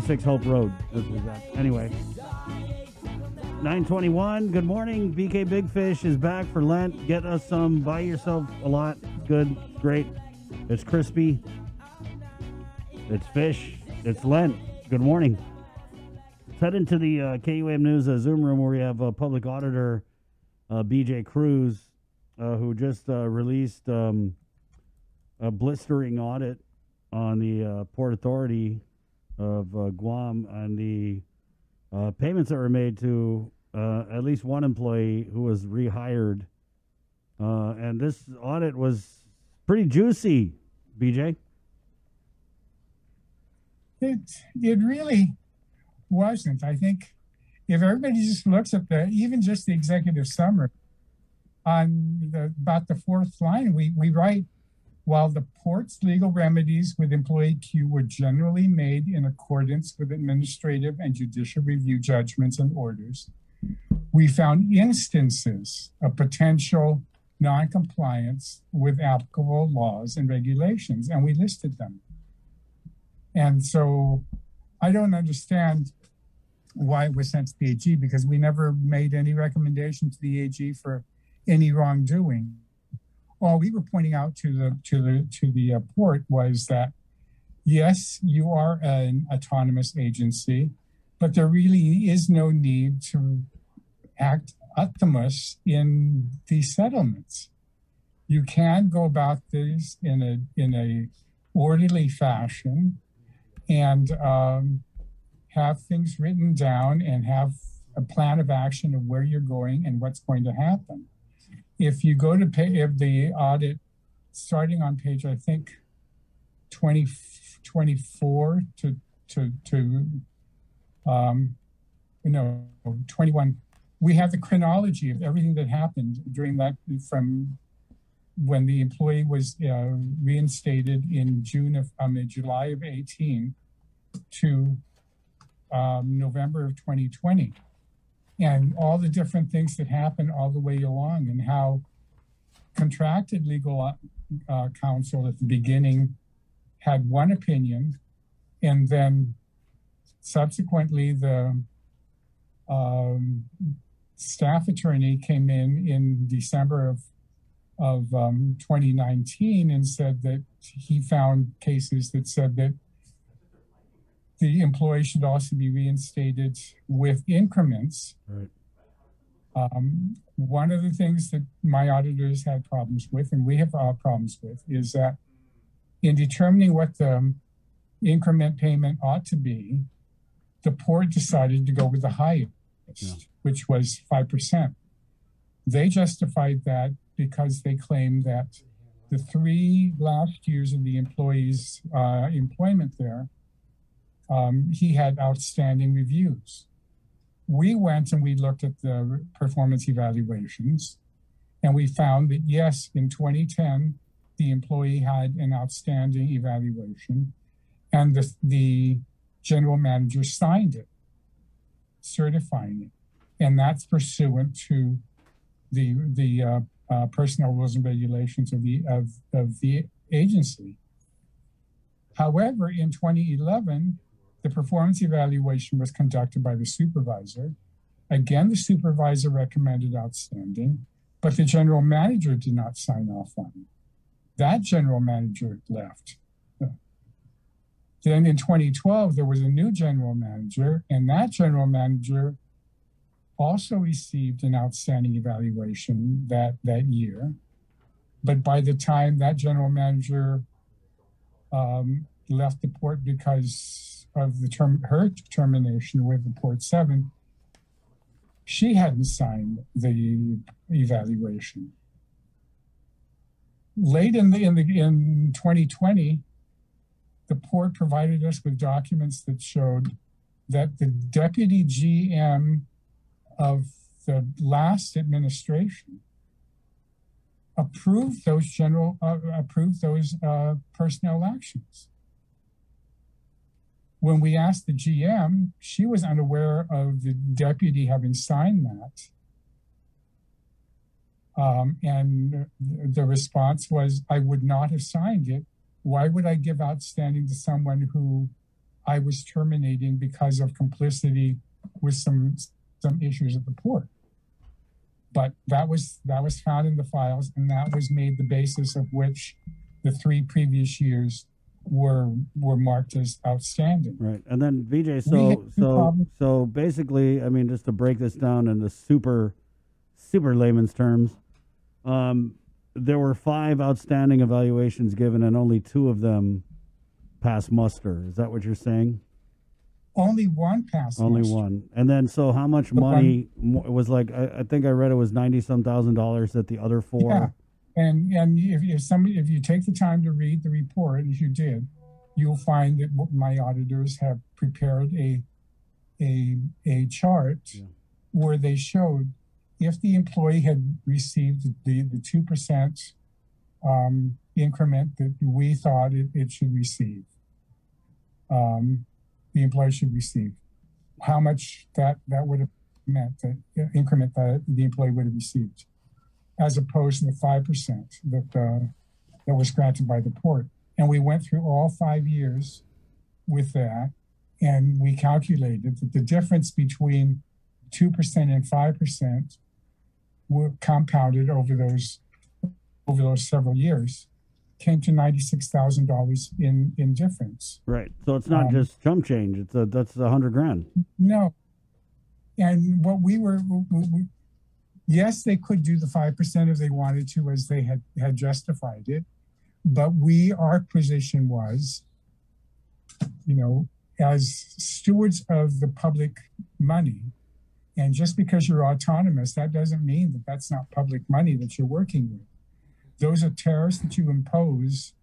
6 Hope Road. Anyway, 9:21. Good morning. BK Big Fish is back for Lent. Get us some. Buy yourself a lot. It's good. It's great. It's crispy. It's fish. It's Lent. Good morning. Let's head into the KUAM News Zoom room where we have public auditor BJ Cruz, who just released a blistering audit on the Port Authority of Guam and the payments that were made to at least one employee who was rehired. And this audit was pretty juicy, BJ. It really wasn't. I think if everybody just looks at even just the executive summary on about the fourth line, we write, while the port's legal remedies with employee Q were generally made in accordance with administrative and judicial review judgments and orders, we found instances of potential noncompliance with applicable laws and regulations, and we listed them. And so I don't understand why it was sent to the AG, because we never made any recommendation to the AG for any wrongdoing. All we were pointing out to the port was that, yes, you are an autonomous agency, but there really is no need to act utmost in these settlements. You can go about this in a orderly fashion and have things written down and have a plan of action of where you're going and what's going to happen. If you go to if the audit, starting on page, I think, 24 to 21, we have the chronology of everything that happened during that, from when the employee was reinstated in July of 18 to November of 2020. And all the different things that happened all the way along, and how contracted legal counsel at the beginning had one opinion, and then subsequently the staff attorney came in December of 2019 and said that he found cases that said that the employee should also be reinstated with increments. Right. One of the things that my auditors had problems with, and we have problems with, is that in determining what the increment payment ought to be, the port decided to go with the highest, which was 5%. They justified that because they claimed that the 3 last years of the employee's employment there, he had outstanding reviews. We went and we looked at the performance evaluations, and we found that, yes, in 2010, the employee had an outstanding evaluation, and the general manager signed it, certifying it. And that's pursuant to the personnel rules and regulations of the agency. However, in 2011, the performance evaluation was conducted by the supervisor. Again, the supervisor recommended outstanding, but the general manager did not sign off on it. That general manager left. Then in 2012, there was a new general manager, and that general manager also received an outstanding evaluation that year. But by the time that general manager left the port because of her termination with the Port 7, she hadn't signed the evaluation. Late in 2020, the port provided us with documents that showed that the deputy GM of the last administration approved those personnel actions. When we asked the GM, she was unaware of the deputy having signed that. And the response was, I would not have signed it. Why would I give outstanding to someone who I was terminating because of complicity with some issues at the port. But that was found in the files, and that was made the basis of which the 3 previous years were marked as outstanding. Right. And then BJ, so basically, I mean, just to break this down in the super layman's terms, there were 5 outstanding evaluations given, and only 2 of them passed muster. Is that what you're saying? Only 1 passed. Only muster. 1. And then, so how much money was like? I think I read it was $90-some thousand at the other 4. Yeah. And if you take the time to read the report, as you did, you'll find that my auditors have prepared a chart where they showed if the employee had received the 2% increment that we thought it should receive, the employee should receive, how much that would have meant, the increment that the employee would have received, as opposed to the 5% that was granted by the port. And we went through all 5 years with that, and we calculated that the difference between 2% and 5% were compounded over those several years, came to $96,000 in difference. Right. So it's not just chump change. That's $100,000. No. And what we yes, they could do the 5% if they wanted to, as they had justified it. But our position was, as stewards of the public money, and just because you're autonomous, that doesn't mean that that's not public money that you're working with. Those are tariffs that you impose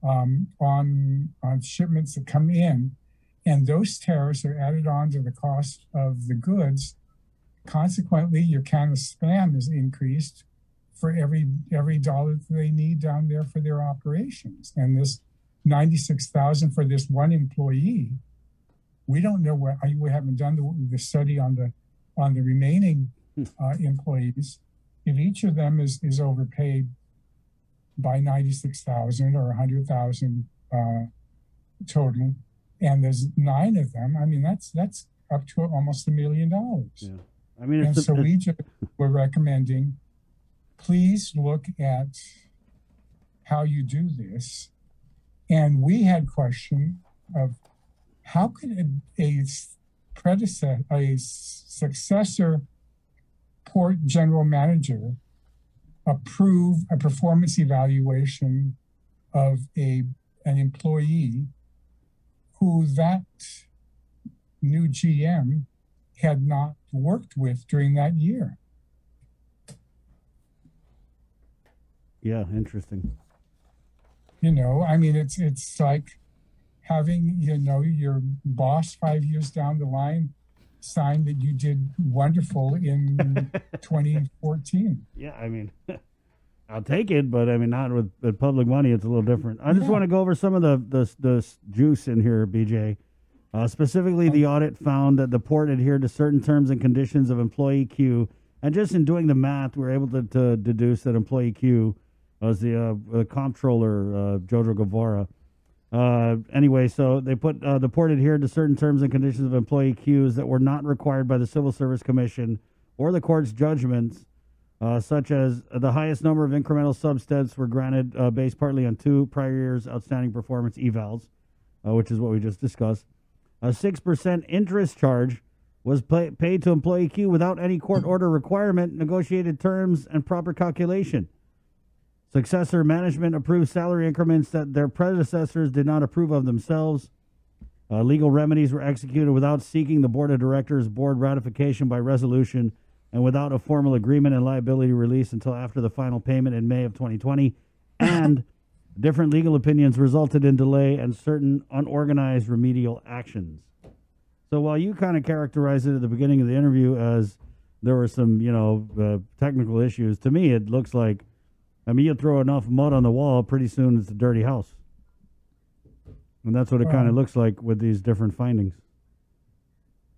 on shipments that come in, and those tariffs are added on to the cost of the goods. Consequently, your can of Spam is increased for every dollar that they need down there for their operations. And this $96,000 for this one employee, we don't know we haven't done the study on the remaining employees. If each of them is overpaid by $96,000 or $100,000 total, and there's 9 of them, I mean that's up to almost $1 million. Yeah. I mean, so we just were recommending, please look at how you do this. And we had question of how could a successor port general manager approve a performance evaluation of an employee who that new GM had not worked with during that year. Yeah, interesting. I mean, it's like having, your boss 5 years down the line sign that you did wonderful in 2014. Yeah, I mean, I'll take it, but I mean, not with public money. It's a little different. I just want to go over some of the juice in here, BJ. Specifically, the audit found that the port adhered to certain terms and conditions of employee Q, and just in doing the math, we were able to deduce that employee Q was the comptroller, Jojo Guevara. Anyway, so they put the port adhered to certain terms and conditions of employee Qs that were not required by the Civil Service Commission or the court's judgments, such as the highest number of incremental substeps were granted based partly on 2 prior years' outstanding performance evals, which is what we just discussed. A 6% interest charge was paid to employee Q without any court order requirement, negotiated terms, and proper calculation. Successor management approved salary increments that their predecessors did not approve of themselves. Legal remedies were executed without seeking the board of directors' board ratification by resolution and without a formal agreement and liability release until after the final payment in May of 2020. And different legal opinions resulted in delay and certain unorganized remedial actions. So while you kind of characterized it at the beginning of the interview as there were some, technical issues, to me it looks like, I mean, you throw enough mud on the wall, pretty soon it's a dirty house. And that's what it kind of looks like with these different findings.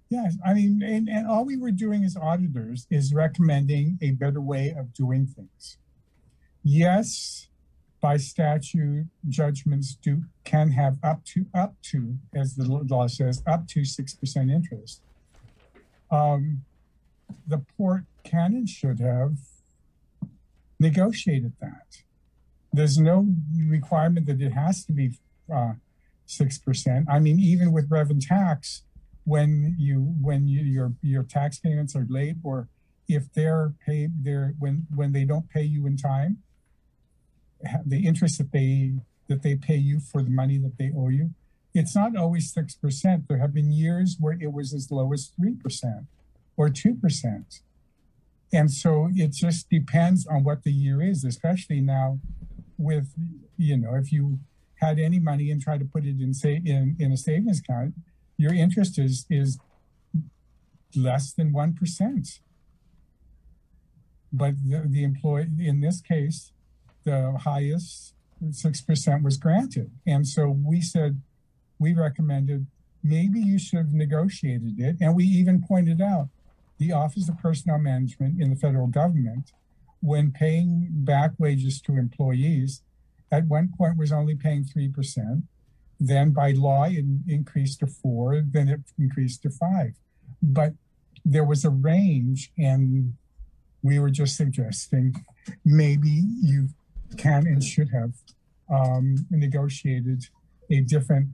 Yes, I mean, and all we were doing as auditors is recommending a better way of doing things. Yes, by statute, judgments can have up to, as the law says, up to 6% interest. The port can and should have negotiated that. There's no requirement that it has to be 6%. I mean, even with rev and tax, when your tax payments are late, or if they're paid, when they don't pay you in time, the interest that they pay you for the money that they owe you, it's not always 6%. There have been years where it was as low as 3% or 2%. And so it just depends on what the year is, especially now with, if you had any money and try to put it in a savings account, your interest is less than 1%. But the employee, in this case, the highest 6% was granted. And so we recommended maybe you should have negotiated it. And we even pointed out the Office of Personnel Management in the federal government, when paying back wages to employees, at one point was only paying 3%. Then by law, it increased to 4%, then it increased to 5%. But there was a range, and we were just suggesting maybe you can and should have negotiated a different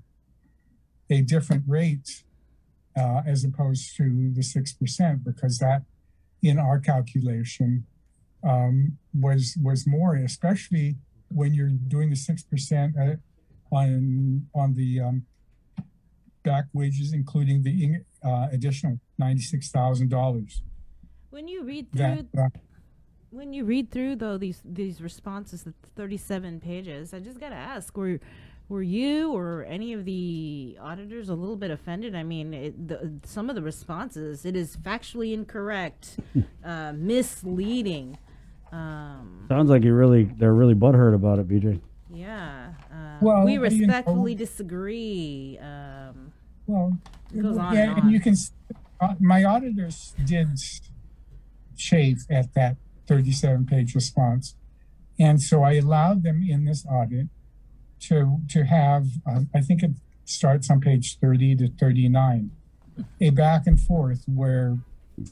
rate as opposed to the 6%, because that, in our calculation, was more, especially when you're doing the 6% on the back wages, including the additional $96,000. When you read through, though, these responses, the 37 pages, I just gotta ask, were you or any of the auditors a little bit offended? I mean, some of the responses, it is factually incorrect, misleading. Sounds like they're really butthurt about it, BJ. Yeah. Well, we respectfully disagree. Well, it goes on yeah, and you can. My auditors did chafe at that 37-page response, and so I allowed them in this audit to have. I think it starts on page 30 to 39, a back and forth where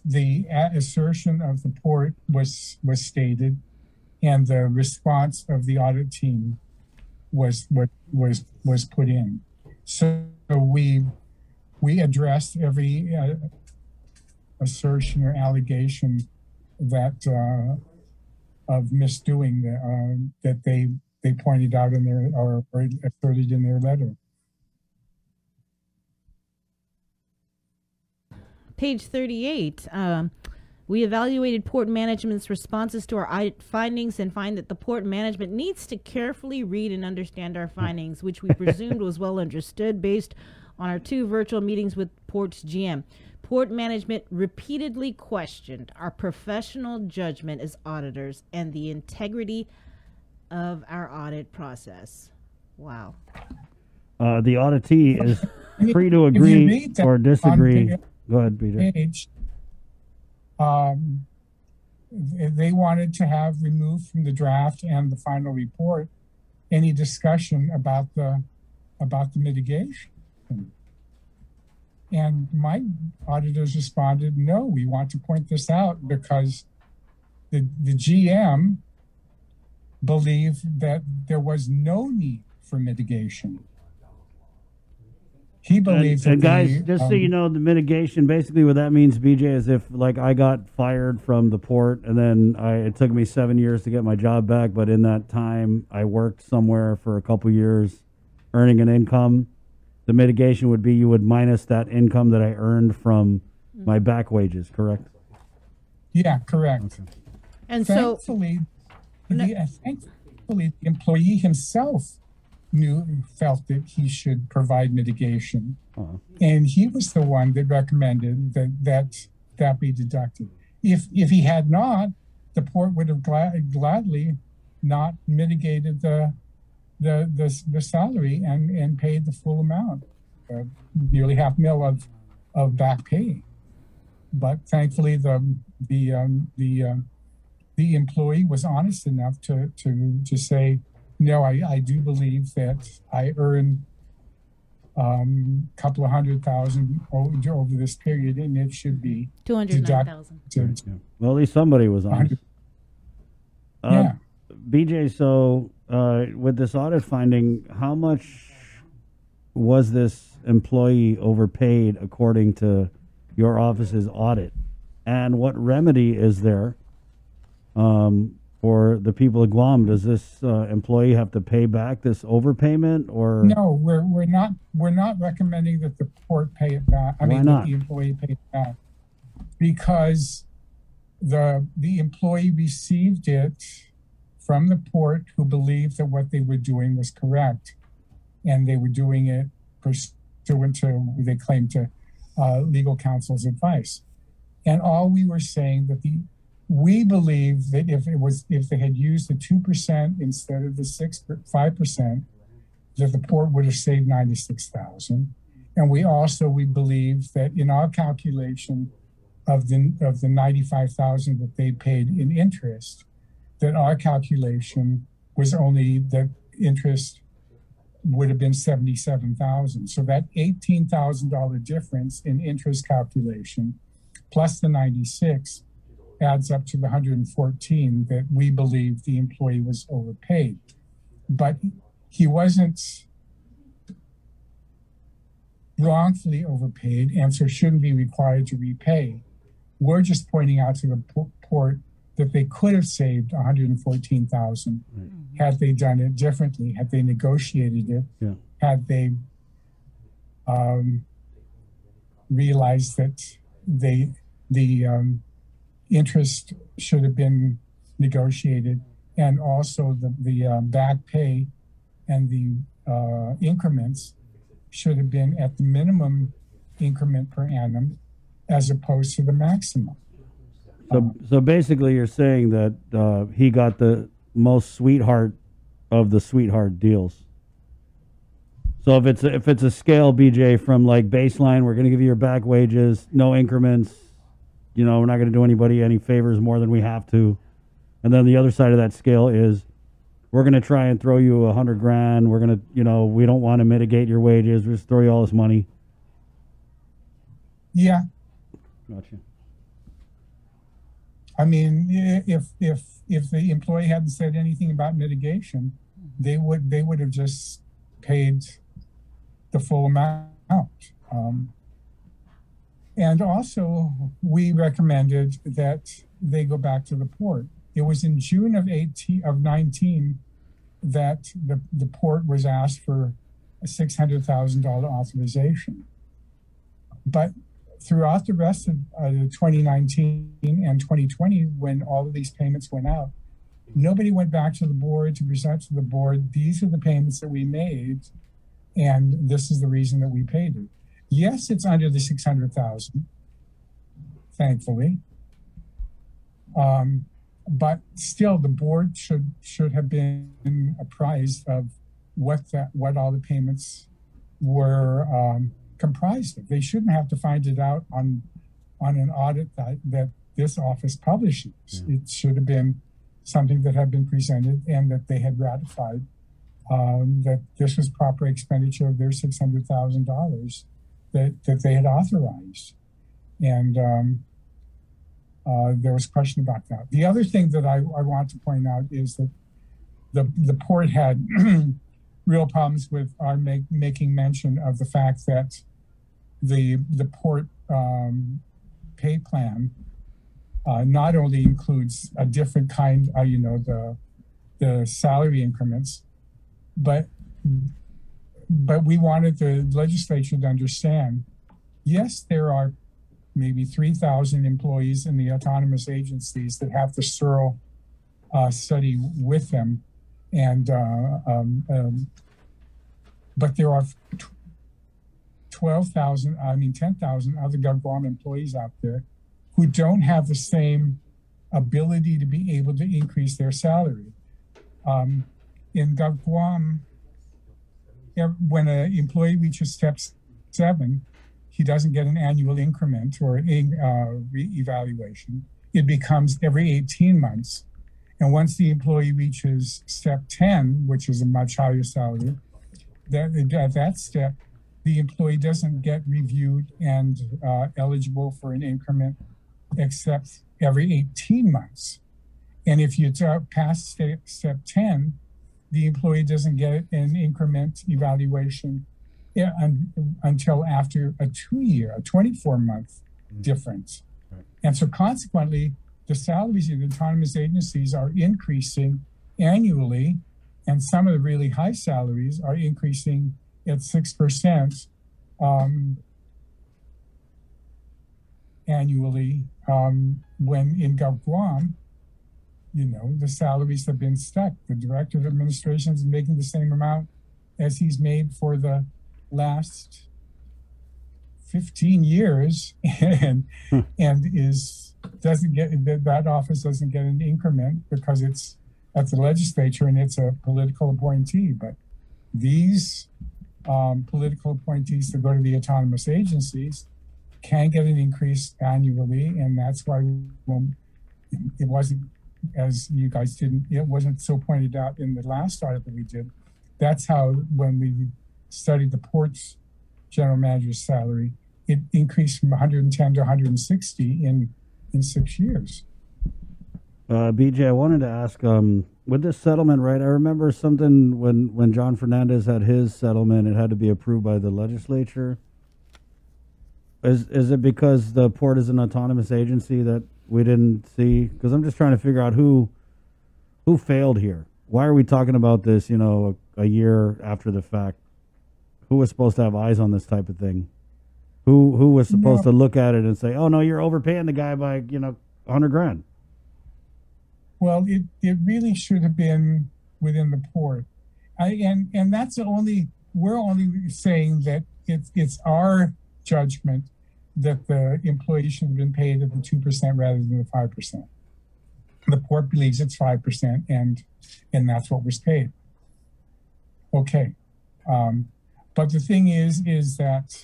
the assertion of the port was stated, and the response of the audit team was put in. So we addressed every assertion or allegation that of misdoing that they pointed out in their or asserted in their letter. Page 38. We evaluated port management's responses to our audit findings and find that the port management needs to carefully read and understand our findings, which we presumed was well understood based on our 2 virtual meetings with Port's GM. Port management repeatedly questioned our professional judgment as auditors and the integrity of our audit process. Wow. The auditee is free to agree or disagree. Go ahead, BJ. Page, they wanted to have removed from the draft and the final report any discussion about the mitigation. And my auditors responded, no, we want to point this out because the GM believed that there was no need for mitigation. He believes and guys, just so you know, the mitigation, basically what that means, BJ, is if like I got fired from the port and then it took me 7 years to get my job back, but in that time I worked somewhere for a couple years earning an income, the mitigation would be you would minus that income that I earned from my back wages, correct? Yeah, correct. Okay. And thankfully, the employee himself felt that he should provide mitigation, and he was the one that recommended that be deducted. If he had not, the port would have gladly not mitigated the salary and paid the full amount, nearly $500,000 of back pay. But thankfully, the employee was honest enough to say, no, I do believe that I earned a couple of $100,000 over this period, and it should be 209,000. deducted. Yeah. Well, at least somebody was honest. Yeah. BJ, so with this audit finding, how much was this employee overpaid according to your office's audit? And what remedy is there for the people of Guam? Does this employee have to pay back this overpayment, or No, we're not recommending that the port pay it back. Why That not? the employee pay it back, because the employee received it from the port, who believed that what they were doing was correct, and they were doing it pursuant to, they claimed, to legal counsel's advice. And all we were saying that we believe that if they had used the 2% instead of the 5%, that the port would have saved 96,000. And we believe that in our calculation of the 95,000 that they paid in interest, that our calculation was only that interest would have been 77,000. So that $18,000 difference in interest calculation plus the 96 adds up to the 114 that we believe the employee was overpaid. But he wasn't wrongfully overpaid, and so shouldn't be required to repay. We're just pointing out to the port that they could have saved 114,000 had they done it differently, had they negotiated it, had they realized that the interest should have been negotiated, and also the back pay and the increments should have been at the minimum increment per annum as opposed to the maximum. So basically, you're saying that he got the most sweetheart of the sweetheart deals. So if it's a scale, BJ, from like baseline, we're going to give you your back wages, no increments. You know, we're not going to do anybody any favors more than we have to. And then the other side of that scale is we're going to try and throw you $100,000. We're going to, you know, we don't want to mitigate your wages. We just throw you all this money. Yeah. Gotcha. I mean, if the employee hadn't said anything about mitigation, they would have just paid the full amount. And also, we recommended that they go back to the port. It was in June of 19 that the port was asked for a $600,000 authorization. But throughout the rest of 2019 and 2020, when all of these payments went out, nobody went back to the board to present to the board, these are the payments that we made, and this is the reason that we paid it. Yes, it's under the 600,000, thankfully. But still, the board should have been apprised of what all the payments were comprised of. They shouldn't have to find it out on an audit that this office publishes. It should have been something that had been presented and that they had ratified that this was proper expenditure of their $600,000 that they had authorized. And there was a question about that. The other thing that I want to point out is that the port had real problems with our making mention of the fact that the port pay plan not only includes a different kind, the salary increments, but we wanted the legislature to understand, yes, there are maybe 3,000 employees in the autonomous agencies that have the SERL study with them, and but there are 10,000 other Guam employees out there who don't have the same ability to be able to increase their salary. In Guam, when an employee reaches step 7, he doesn't get an annual increment or re-evaluation. It becomes every 18 months. And once the employee reaches step 10, which is a much higher salary, at that step, the employee doesn't get reviewed and eligible for an increment except every 18 months. And if you pass step 10, the employee doesn't get an increment evaluation until after a 24-month difference. Right. And so consequently, the salaries of the autonomous agencies are increasing annually, and some of the really high salaries are increasing at 6% annually. When in Guam, the salaries have been stuck. The director of administration is making the same amount as he's made for the last 15 years, and doesn't get that office doesn't get an increment because it's at the legislature and it's a political appointee. But these political appointees that go to the autonomous agencies can get an increase annually, and that's why it wasn't, as you guys it wasn't so pointed out in the last audit that we did. That's how, when we studied the port's general manager's salary, it increased from 110 to 160 in 6 years. BJ, I wanted to ask, with this settlement, right? I remember something when John Fernandez had his settlement, it had to be approved by the legislature. Is it because the port is an autonomous agency that we didn't see? Because I'm just trying to figure out who failed here. Why are we talking about this, a year after the fact? Who was supposed to have eyes on this type of thing? Who was supposed to look at it and say, "Oh no, you're overpaying the guy by $100,000"? Well, it really should have been within the port, and that's we're only saying that it's our judgment that the employee should have been paid at the 2% rather than the 5%. The port believes it's 5%, and that's what was paid. Okay, but the thing is that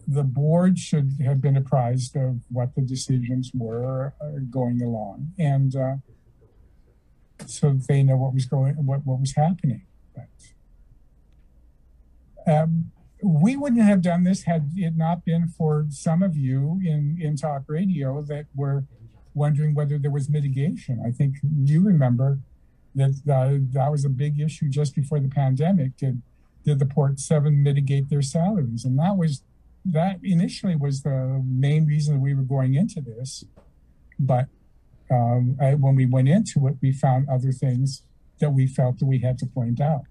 the board should have been apprised of what the decisions were going along, and so they know what was happening. But, we wouldn't have done this had it not been for some of you in talk radio that were wondering whether there was mitigation. I think you remember that that was a big issue just before the pandemic. Did the Port 7 mitigate their salaries? And that initially was the main reason that we were going into this. But when we went into it, we found other things that we felt that we had to point out.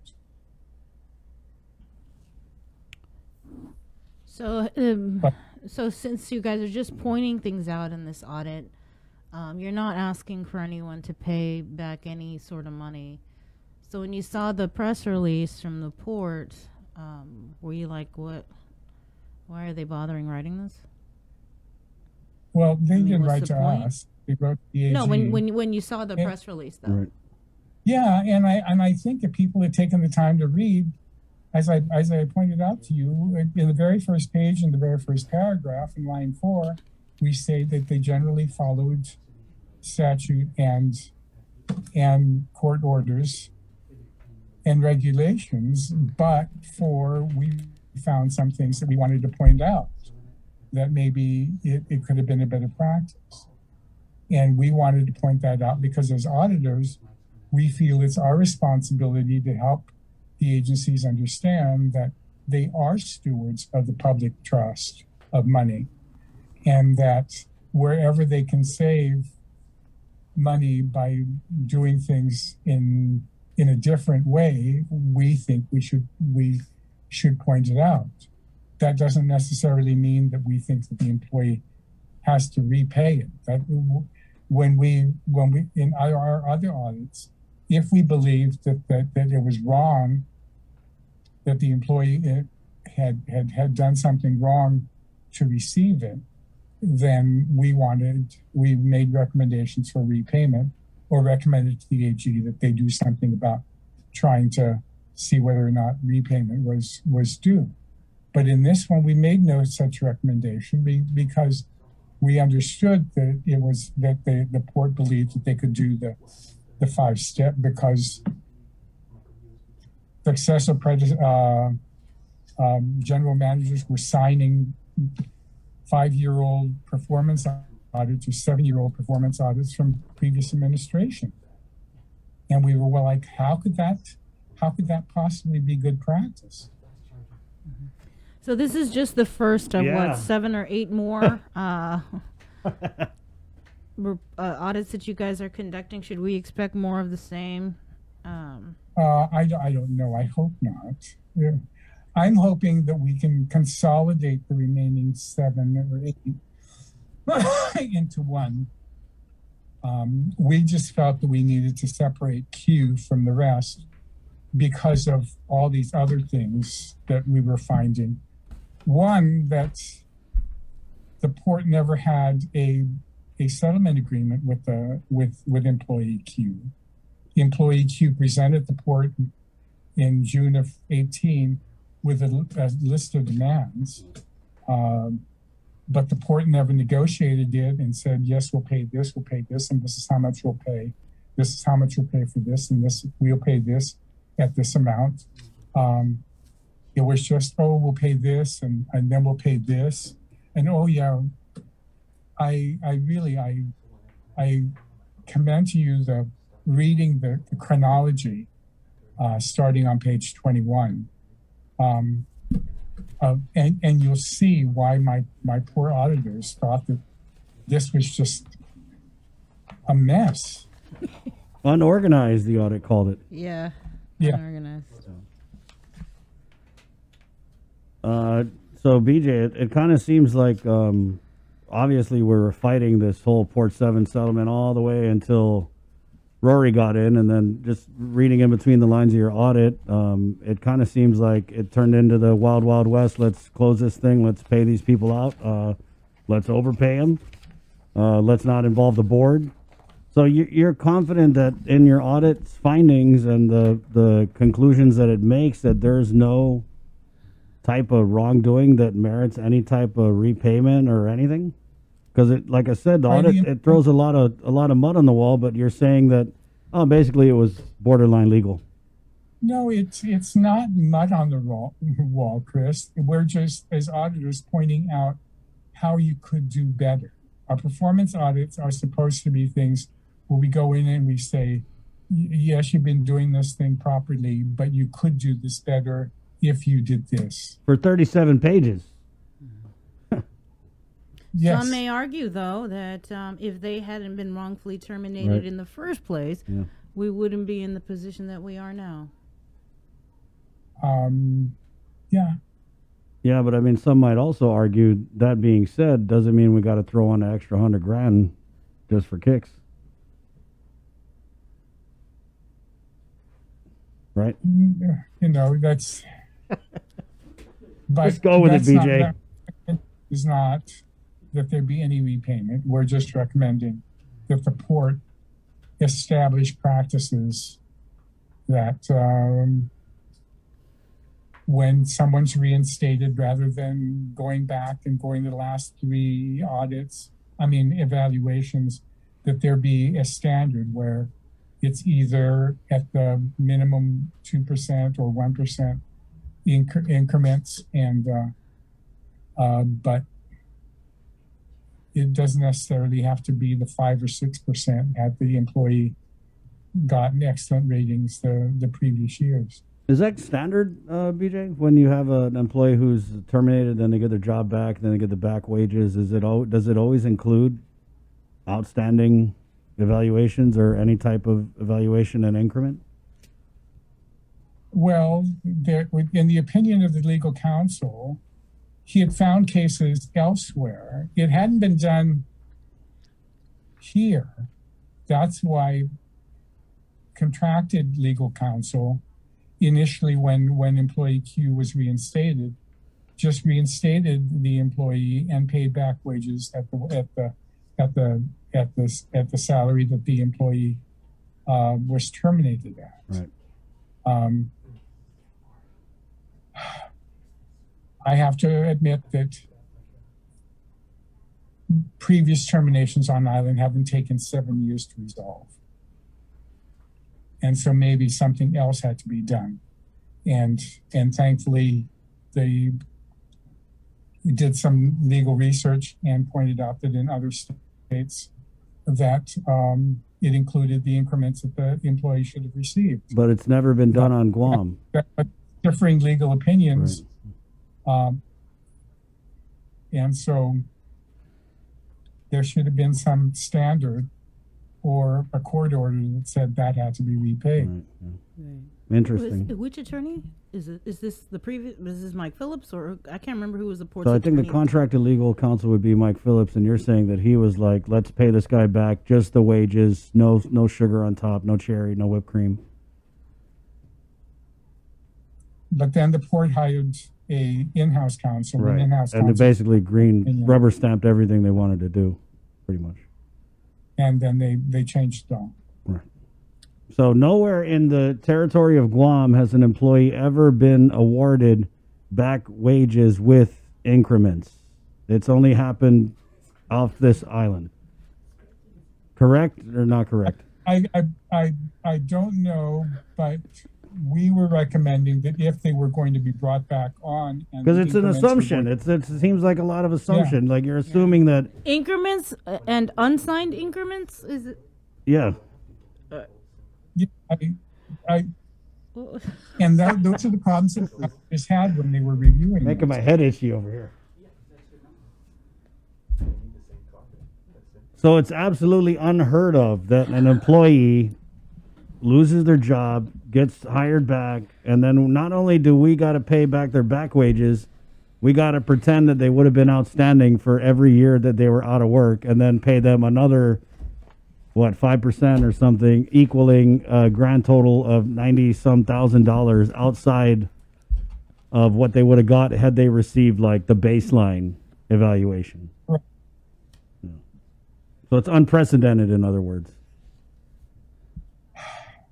So since you guys are just pointing things out in this audit, you're not asking for anyone to pay back any sort of money. So when you saw the press release from the port, were you like, what? Why are they bothering writing this? Well, they didn't write to us. They wrote to the AG. No, when you saw the press release, though. Right. Yeah, and I think that people had taken the time to read. As I pointed out to you, in the very first page, in the very first paragraph, in line 4, we say that they generally followed statute and court orders and regulations, but we found some things that we wanted to point out that maybe it could have been a better practice. And we wanted to point that out because as auditors, we feel it's our responsibility to help the agencies understand that they are stewards of the public trust of money, and that wherever they can save money by doing things in a different way, we think we should point it out. That doesn't necessarily mean that we think that the employee has to repay it. That when we in our other audits, if we believed that it was wrong, that the employee had done something wrong to receive it, then we made recommendations for repayment, or recommended to the AG that they do something about trying to see whether or not repayment was due. But in this one, we made no such recommendation because we understood that it was that the port believed that they could do the 5-step because successive general managers were signing 5-year-old performance audits or 7-year-old performance audits from previous administration. And we were like, how could that possibly be good practice? So this is just the first of what, 7 or 8 more audits that you guys are conducting. Should we expect more of the same? I don't know. I hope not. Yeah. I'm hoping that we can consolidate the remaining 7 or 8 into one. We just felt that we needed to separate Q from the rest because of all these other things that we were finding. One, that the port never had a settlement agreement with employee Q. Employee Q presented the port in June of 18 with a list of demands, but the port never negotiated it and said, yes, we'll pay this, and this is how much we'll pay. This is how much we'll pay for this, and this we'll pay this at this amount. It was just, oh, we'll pay this, and then we'll pay this, and oh yeah, I really commend to you reading the chronology starting on page 21. And you'll see why my poor auditors thought that this was just a mess. Unorganized, the audit called it. Yeah. Yeah. Unorganized. So BJ, it kind of seems like obviously we were fighting this whole Port 7 settlement all the way until Rory got in, and then just reading in between the lines of your audit, it kind of seems like it turned into the wild, wild west. Let's close this thing. Let's pay these people out. Let's overpay them. Let's not involve the board. So you're confident that in your audit findings and the conclusions that it makes that there's no type of wrongdoing that merits any type of repayment or anything? Because it, like I said, the audit, it throws a lot of mud on the wall. But you're saying that, oh, basically it was borderline legal. No, it's not mud on the wall, Chris. We're just, as auditors, pointing out how you could do better. Our performance audits are supposed to be things where we go in and we say, yes, you've been doing this thing properly, but you could do this better if you did this. For 37 pages. Yes. Some may argue, though, that if they hadn't been wrongfully terminated in the first place, we wouldn't be in the position that we are now. Yeah. Yeah, but I mean, some might also argue, that being said, doesn't mean we got to throw on an extra $100,000 just for kicks. Right? You know, that's... But let's go with it, BJ. Is not that there be any repayment. We're just recommending that the port establish practices that when someone's reinstated, rather than going back and going to the last 3 evaluations, that there be a standard where it's either at the minimum 2% or 1% increments, and but it doesn't necessarily have to be the 5 or 6% had the employee gotten excellent ratings the previous years. Is that standard, BJ? When you have an employee who's terminated, then they get their job back, then they get the back wages. Does it always include outstanding evaluations or any type of evaluation and increment? Well, in the opinion of the legal counsel, he had found cases elsewhere. It hadn't been done here. That's why contracted legal counsel initially, when employee Q was reinstated, just reinstated the employee and paid back wages at the salary that the employee was terminated at. Right. I have to admit that previous terminations on island haven't taken 7 years to resolve. And so maybe something else had to be done. And thankfully, they did some legal research and pointed out that in other states that it included the increments that the employee should have received. But it's never been done on Guam. Differing legal opinions. Right. And so there should have been some standard or a court order that said that had to be repaid. Right. Yeah. Interesting. Which attorney is it? Is this the previous? Is this Mike Phillips, or I can't remember who was the port? So I think the contracted legal counsel would be Mike Phillips, and you're saying that he was like, let's pay this guy back just the wages, no sugar on top, no cherry, no whipped cream. But then the port hired a in-house counsel, right? In-house and they basically rubber stamped everything they wanted to do, pretty much. And then they changed it all. Right. So nowhere in the territory of Guam has an employee ever been awarded back wages with increments. It's only happened off this island. Correct or not correct? I don't know, but we were recommending that if they were going to be brought back on, because it's an assumption. It seems like a lot of assumption. Yeah. Like you're assuming that increments and unsigned increments is it? Yeah. And those are the problems that Congress had when they were reviewing. Making my head itchy over here. So it's absolutely unheard of that an employee loses their job, gets hired back, and then not only do we got to pay back their back wages, we got to pretend that they would have been outstanding for every year that they were out of work, and then pay them another, 5% or something, equaling a grand total of $90-some thousand outside of what they would have got had they received like the baseline evaluation. Right. Yeah. So it's unprecedented, in other words.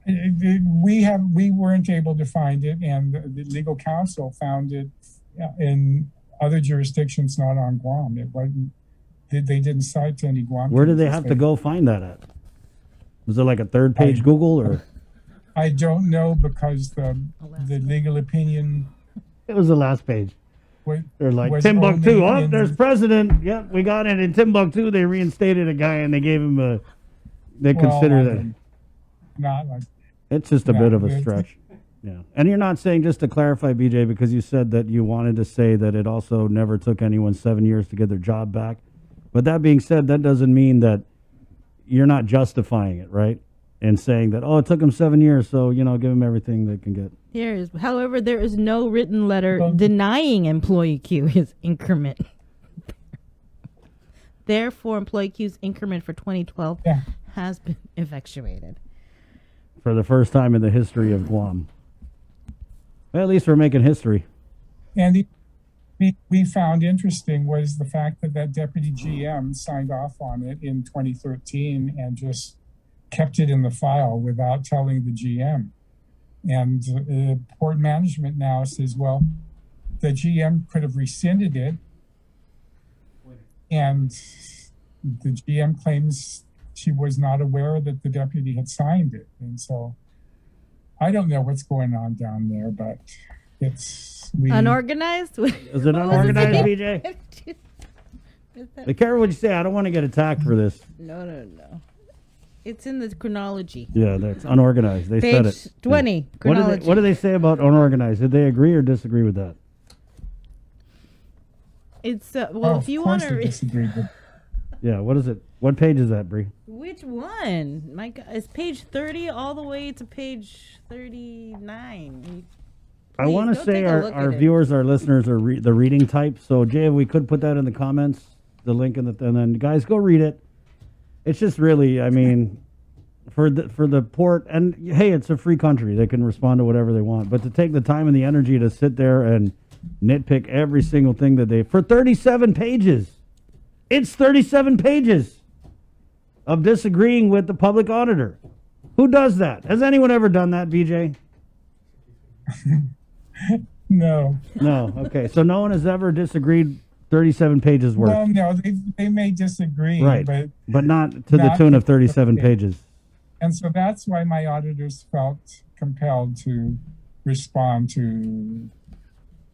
We weren't able to find it, and the legal counsel found it in other jurisdictions, not on Guam. It wasn't. They didn't cite any Guam. Where did they have to go find that at? Was it like a third-page Google, or? I don't know, because the legal opinion. It was the last page. They're like Timbuktu. Oh, there's president. Yep, we got it in Timbuktu. They reinstated a guy and they gave him a. They consider that. Not like. It's just a bit of a stretch. Yeah. And you're not saying, just to clarify, BJ, because you said that you wanted to say that it also never took anyone 7 years to get their job back. But that being said, that doesn't mean that you're not justifying it, right? And saying that, oh, it took them 7 years, so, give them everything they can get. However, there is no written letter denying employee Q his increment. Therefore, employee Q's increment for 2012 has been effectuated. For the first time in the history of Guam. Well, at least we're making history. And we found interesting was the fact that deputy GM signed off on it in 2013 and just kept it in the file without telling the GM. And port management now says, well, the GM could have rescinded it. And the GM claims she was not aware that the deputy had signed it. And so I don't know what's going on down there, but it's... Unorganized? Is it unorganized, BJ? Be careful what you say. I don't want to get attacked for this. No. It's in the chronology. Yeah, that's unorganized. They said it. Page 20, chronology. What do they say about unorganized? Did they agree or disagree with that? It's, if you want to... disagree with. Yeah, what is it? What page is that, Bree? Which one? My God, it's page 30 all the way to page 39. I want to say our viewers, our listeners are the reading type. So, Jay, if we could put that in the comments, the link, and then guys, go read it. It's just really, I mean, for the port, and hey, it's a free country. They can respond to whatever they want. But to take the time and the energy to sit there and nitpick every single thing that for 37 pages. It's 37 pages of disagreeing with the public auditor. Who does that? Has anyone ever done that, BJ? No. No. Okay. So no one has ever disagreed 37 pages worth. Well, no, they may disagree, Right. But not to the not tune of to- 37 pages. And so that's why my auditors felt compelled to respond to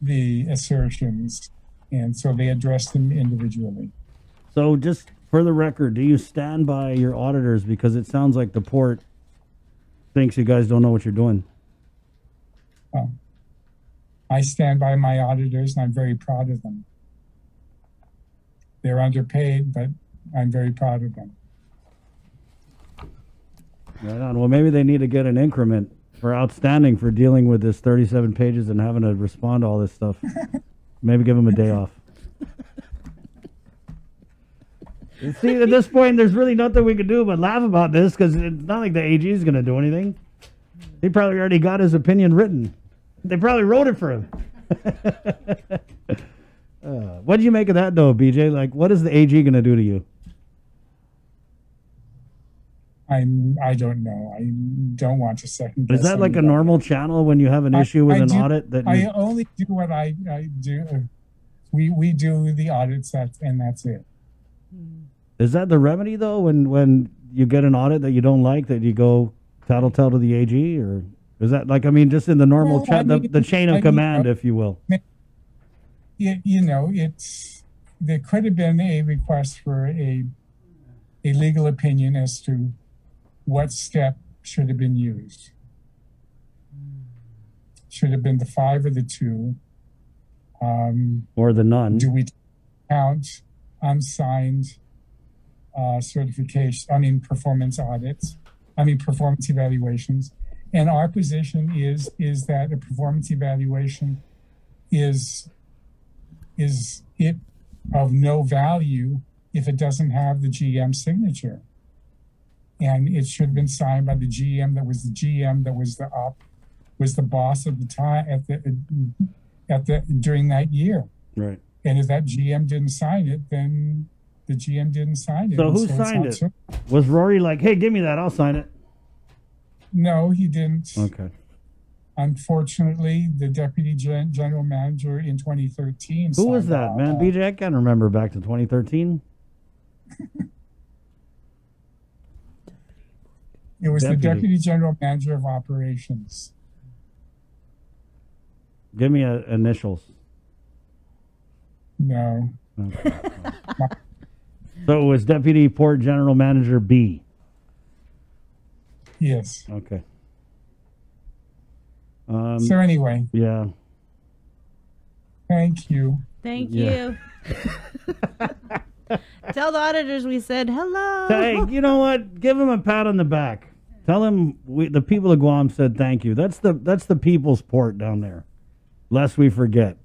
the assertions. And so they addressed them individually. So just for the record, do you stand by your auditors? Because it sounds like the port thinks you guys don't know what you're doing. I stand by my auditors, and I'm very proud of them. They're underpaid, but I'm very proud of them. Right on. Well, maybe they need to get an increment for outstanding for dealing with this 37 pages and having to respond to all this stuff. Maybe give them a day off. See, at this point, there's really nothing we can do but laugh about this because it's not like the AG is going to do anything. He probably already got his opinion written. They probably wrote it for him. What do you make of that, though, BJ? Like, what is the AG going to do to you? I don't know. I don't want to second guess. Is that like a anybody. normal channel when you have an issue with an audit? That I only do what I do. We do the audits, and that's it. Is that the remedy, though, when you get an audit that you don't like, that you go tattletale to the AG? Or is that like, I mean, just in the normal Well, I mean, the chain of command, if you will? There could have been a request for a legal opinion as to what step should have been used. Should have been the 5 or the 2. Or the none. Do we count unsigned performance audits? Performance evaluations. And our position is that a performance evaluation is it of no value if it doesn't have the GM signature. And it should have been signed by the GM that was the boss of the time during that year. Right. And if that GM didn't sign it, then the GM didn't sign it. So who signed it? Was Rory like, hey, give me that, I'll sign it? No, he didn't. Okay. Unfortunately, the deputy general manager in 2013. Who was that, man? BJ, I can't remember back to 2013. It was the deputy general manager of operations. Give me initials. No. Okay. So it was Deputy Port General Manager B. Yes. Okay. So anyway. Yeah. Thank you. Thank you. Tell the auditors we said hello. Hey, you know what? Give them a pat on the back. Tell them the people of Guam said thank you. That's the people's port down there. Lest we forget.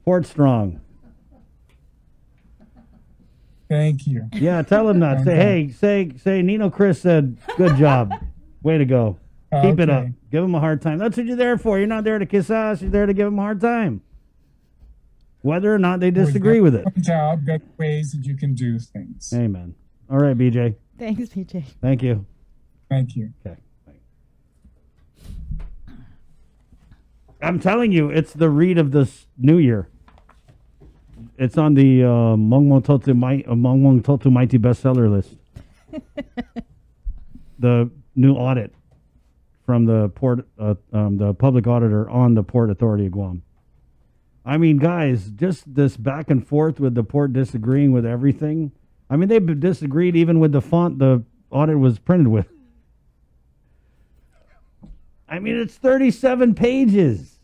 Port strong. Thank you. Yeah, tell them that. Say Nino Chris said good job. Way to go. Keep it up. Give them a hard time. That's what you're there for. You're not there to kiss ass. You're there to give them a hard time. Whether or not they disagree with it. Point out better ways that you can do things. Amen. All right, BJ. Thanks, BJ. Thank you. Thank you. Okay. I'm telling you, it's the read of this new year. It's on the Mongmong Totu Mighty bestseller list. The new audit from the the public auditor on the Port Authority of Guam. I mean, guys, just this back and forth with the port disagreeing with everything. I mean, they've disagreed even with the font the audit was printed with. I mean, it's 37 pages.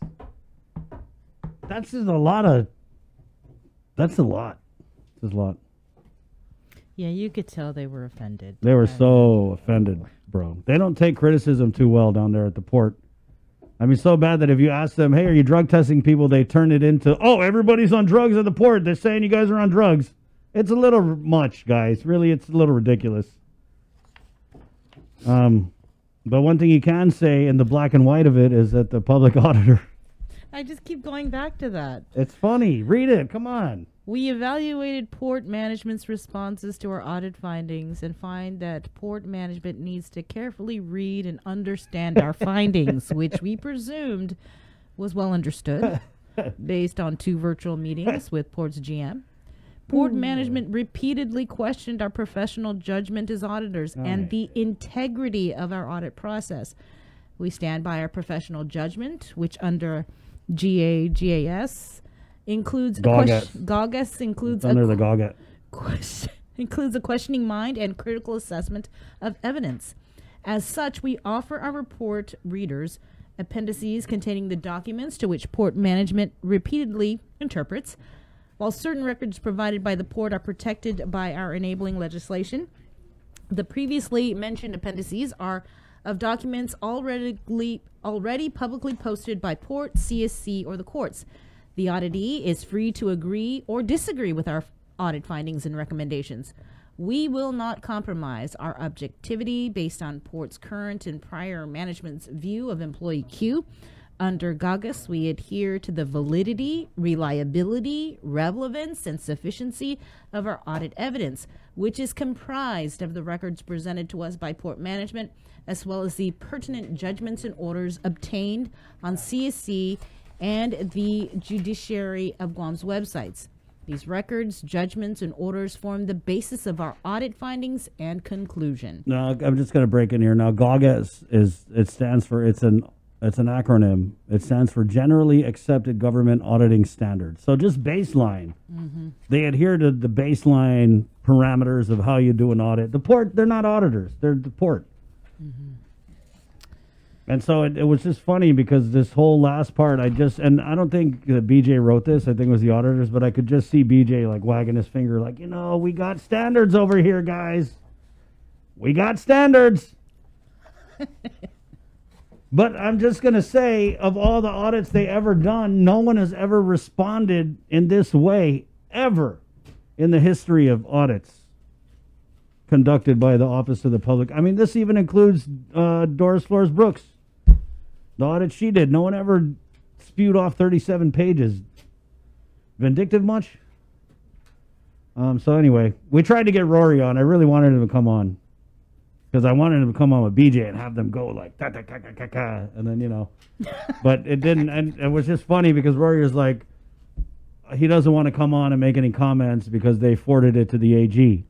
That's just a lot. That's a lot. Yeah, you could tell they were offended. They were so offended, bro. They don't take criticism too well down there at the port. I mean, so bad that if you ask them, hey, are you drug testing people? They turn it into, oh, everybody's on drugs at the port. They're saying you guys are on drugs. It's a little much, guys. Really, it's a little ridiculous. But one thing you can say in the black and white of it is that the public auditor. I just keep going back to that. It's funny. Read it. Come on. We evaluated port management's responses to our audit findings and find that port management needs to carefully read and understand our findings, which we presumed was well understood. based on 2 virtual meetings with Port's GM. Port management repeatedly questioned our professional judgment as auditors and the integrity of our audit process. We stand by our professional judgment, which under GAS includes GAGAS includes under the GAGA. Includes a questioning mind and critical assessment of evidence. As such, we offer our report readers appendices containing the documents to which Port management repeatedly interprets. While certain records provided by the Port are protected by our enabling legislation, the previously mentioned appendices are of documents already publicly posted by Port, CSC, or the courts. The auditee is free to agree or disagree with our audit findings and recommendations. We will not compromise our objectivity based on Port's current and prior management's view of employee Q. Under GAGAS, we adhere to the validity, reliability, relevance, and sufficiency of our audit evidence, which is comprised of the records presented to us by Port management, as well as the pertinent judgments and orders obtained on CSC and the Judiciary of Guam's websites. These records, judgments, and orders form the basis of our audit findings and conclusion. Now, I'm just going to break in here. Now, GAGAS stands for, it's an acronym. It stands for Generally Accepted Government Auditing Standards. So just baseline. Mm-hmm. They adhere to the baseline parameters of how you do an audit. The Port, they're not auditors. They're the Port. Mm-hmm. And so it was just funny because this whole last part, and I don't think BJ wrote this. I think it was the auditors, but I could just see BJ like wagging his finger like, we got standards over here, guys. We got standards. But I'm just going to say, of all the audits they ever done, no one has ever responded in this way, ever, in the history of audits conducted by the Office of the Public. I mean, this even includes Doris Flores Brooks. The audit she did, no one ever spewed off 37 pages. Vindictive much? So anyway, we tried to get Rory on. I really wanted him to come on. Because I wanted him to come on with BJ and have them go like, ta ta ta ta ta ta, and then, But it didn't, and it was just funny because Rory was like, he doesn't want to come on and make any comments because they forwarded it to the AG.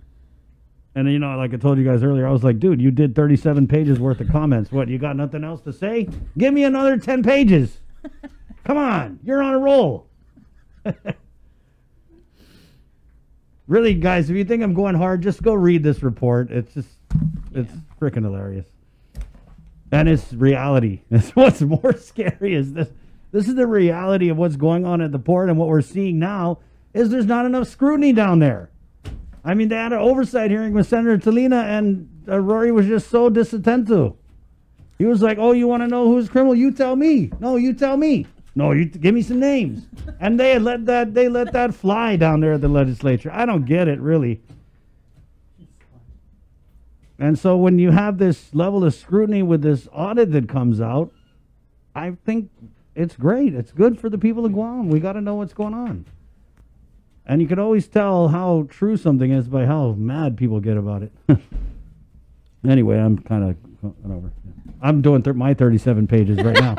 And, like I told you guys earlier, I was like, dude, you did 37 pages worth of comments. What, you got nothing else to say? Give me another 10 pages. Come on, you're on a roll. Really, guys, if you think I'm going hard, just go read this report. It's freaking hilarious. And it's reality. That's what's more scary is this. This is the reality of what's going on at the Port, and what we're seeing now is there's not enough scrutiny down there. I mean, they had an oversight hearing with Senator Talina, and Rory was just so disattentive. He was like, oh, you want to know who's criminal? You tell me. No, you tell me. No, you give me some names. And they let that fly down there at the legislature. I don't get it, really. And so when you have this level of scrutiny with this audit that comes out, I think it's great. It's good for the people of Guam. We got to know what's going on. And you can always tell how true something is by how mad people get about it. Anyway, I'm kind of over. I'm doing my 37 pages right now.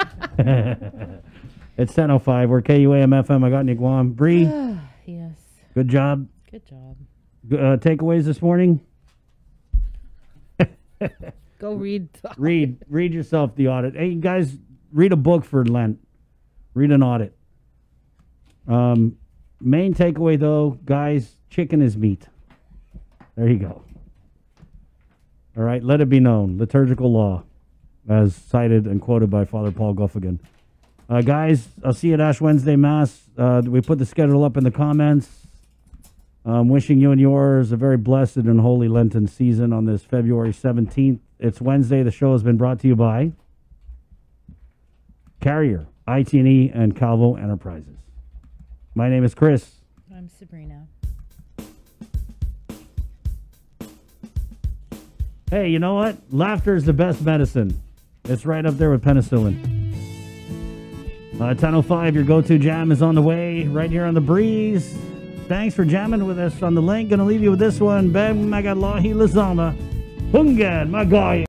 It's 10:05. We're KUAM-FM. I got Nick Guam. Bree? Yes. Good job. Good job. Takeaways this morning? Go read. Read yourself the audit. Hey, guys, read a book for Lent. Read an audit. Main takeaway, though, guys, chicken is meat. There you go. All right, let it be known. Liturgical law, as cited and quoted by Father Paul Guffigan. Guys, I'll see you at Ash Wednesday Mass. We put the schedule up in the comments. Wishing you and yours a very blessed and holy Lenten season on this February 17th. It's Wednesday. The show has been brought to you by Carrier, IT&E, and Calvo Enterprises. My name is Chris. I'm Sabrina. Hey, you know what? Laughter is the best medicine. It's right up there with penicillin. 10:05, your go-to jam is on the way right here on The Breeze. Thanks for jamming with us on the link. Gonna leave you with this one. Beg Magalahi Lazama. Hungan Magaya.